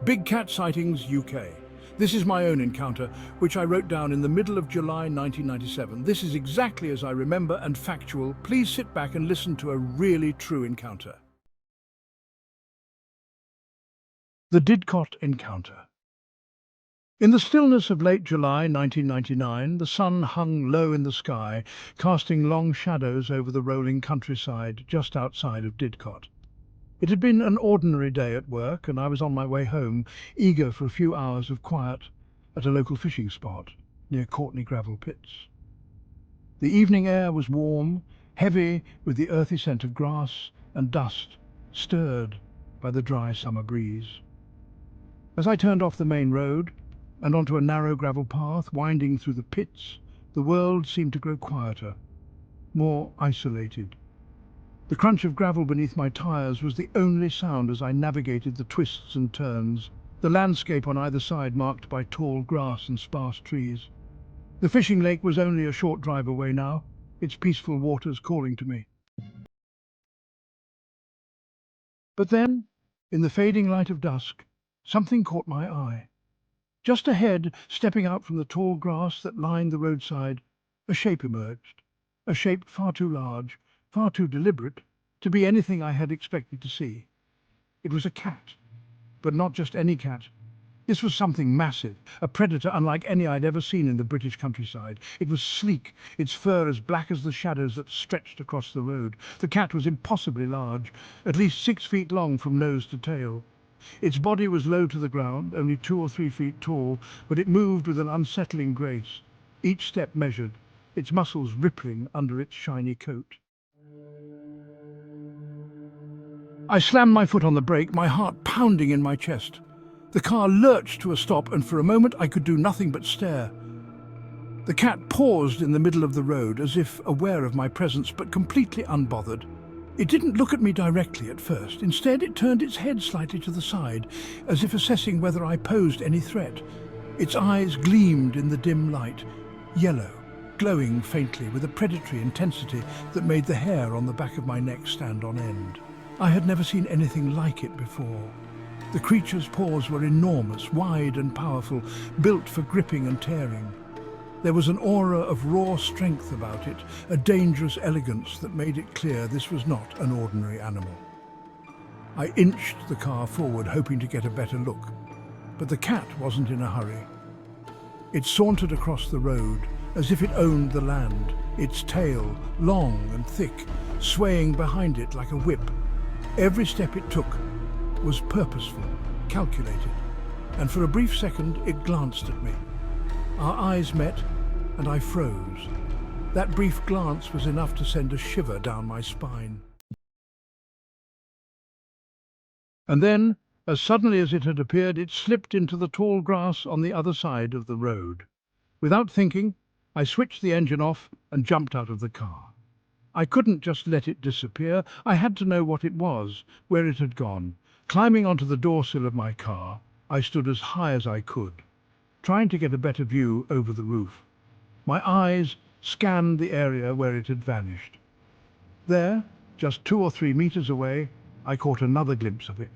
Big cat sightings, UK. This is my own encounter, which I wrote down in the middle of July 1997. This is exactly as I remember and factual. Please sit back and listen to a really true encounter. The Didcot encounter. In the stillness of late July 1999, the sun hung low in the sky, casting long shadows over the rolling countryside just outside of Didcot. It had been an ordinary day at work, and I was on my way home, eager for a few hours of quiet at a local fishing spot near Courtney Gravel Pits. The evening air was warm, heavy with the earthy scent of grass and dust, stirred by the dry summer breeze. As I turned off the main road and onto a narrow gravel path winding through the pits, the world seemed to grow quieter, more isolated. The crunch of gravel beneath my tyres was the only sound as I navigated the twists and turns, the landscape on either side marked by tall grass and sparse trees. The fishing lake was only a short drive away now, its peaceful waters calling to me. But then, in the fading light of dusk, something caught my eye. Just ahead, stepping out from the tall grass that lined the roadside, a shape emerged. A shape far too large, far too deliberate, to be anything I had expected to see. It was a cat, but not just any cat. This was something massive, a predator unlike any I'd ever seen in the British countryside. It was sleek, its fur as black as the shadows that stretched across the road. The cat was impossibly large, at least 6 feet long from nose to tail. Its body was low to the ground, only 2 or 3 feet tall, but it moved with an unsettling grace, each step measured, its muscles rippling under its shiny coat. I slammed my foot on the brake, my heart pounding in my chest. The car lurched to a stop, and for a moment I could do nothing but stare. The cat paused in the middle of the road, as if aware of my presence, but completely unbothered. It didn't look at me directly at first. Instead, it turned its head slightly to the side, as if assessing whether I posed any threat. Its eyes gleamed in the dim light, yellow, glowing faintly with a predatory intensity that made the hair on the back of my neck stand on end. I had never seen anything like it before. The creature's paws were enormous, wide and powerful, built for gripping and tearing. There was an aura of raw strength about it, a dangerous elegance that made it clear this was not an ordinary animal. I inched the car forward, hoping to get a better look, but the cat wasn't in a hurry. It sauntered across the road, as if it owned the land, its tail, long and thick, swaying behind it like a whip. Every step it took was purposeful, calculated, and for a brief second it glanced at me. Our eyes met, and I froze. That brief glance was enough to send a shiver down my spine. And then, as suddenly as it had appeared, it slipped into the tall grass on the other side of the road. Without thinking, I switched the engine off and jumped out of the car. I couldn't just let it disappear. I had to know what it was, where it had gone. Climbing onto the doorsill of my car, I stood as high as I could, trying to get a better view over the roof. My eyes scanned the area where it had vanished. There, just 2 or 3 meters away, I caught another glimpse of it.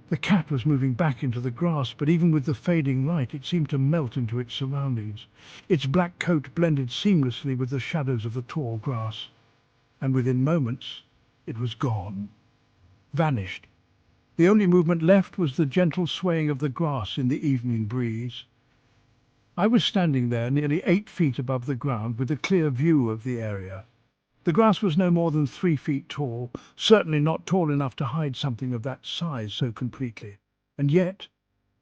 The cat was moving back into the grass, but even with the fading light, it seemed to melt into its surroundings. Its black coat blended seamlessly with the shadows of the tall grass. And within moments, it was gone, vanished. The only movement left was the gentle swaying of the grass in the evening breeze. I was standing there nearly 8 feet above the ground with a clear view of the area. The grass was no more than 3 feet tall, certainly not tall enough to hide something of that size so completely. And yet,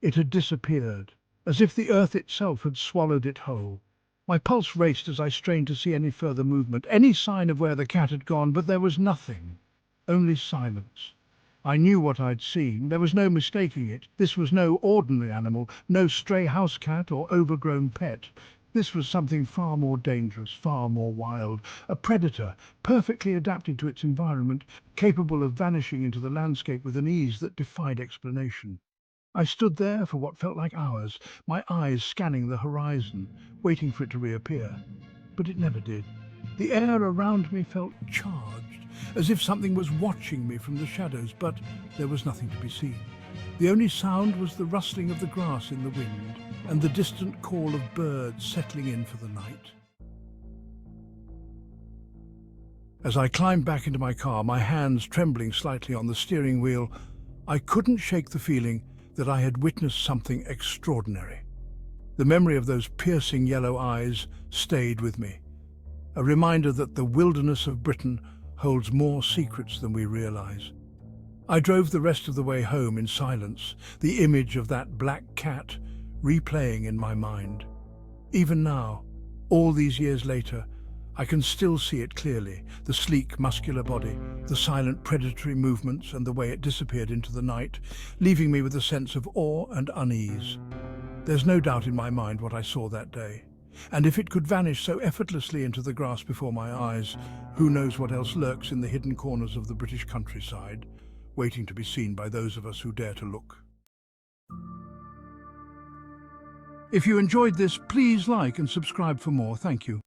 it had disappeared, as if the earth itself had swallowed it whole. My pulse raced as I strained to see any further movement, any sign of where the cat had gone, but there was nothing, only silence. I knew what I'd seen. There was no mistaking it. This was no ordinary animal, no stray house cat or overgrown pet. This was something far more dangerous, far more wild. A predator, perfectly adapted to its environment, capable of vanishing into the landscape with an ease that defied explanation. I stood there for what felt like hours, my eyes scanning the horizon, waiting for it to reappear. But it never did. The air around me felt charged, as if something was watching me from the shadows, but there was nothing to be seen. The only sound was the rustling of the grass in the wind and the distant call of birds settling in for the night. As I climbed back into my car, my hands trembling slightly on the steering wheel, I couldn't shake the feeling that I had witnessed something extraordinary. The memory of those piercing yellow eyes stayed with me, a reminder that the wilderness of Britain holds more secrets than we realize. I drove the rest of the way home in silence, the image of that black cat replaying in my mind. Even now, all these years later, I can still see it clearly, the sleek, muscular body, the silent predatory movements and the way it disappeared into the night, leaving me with a sense of awe and unease. There's no doubt in my mind what I saw that day, and if it could vanish so effortlessly into the grass before my eyes, who knows what else lurks in the hidden corners of the British countryside, waiting to be seen by those of us who dare to look. If you enjoyed this, please like and subscribe for more. Thank you.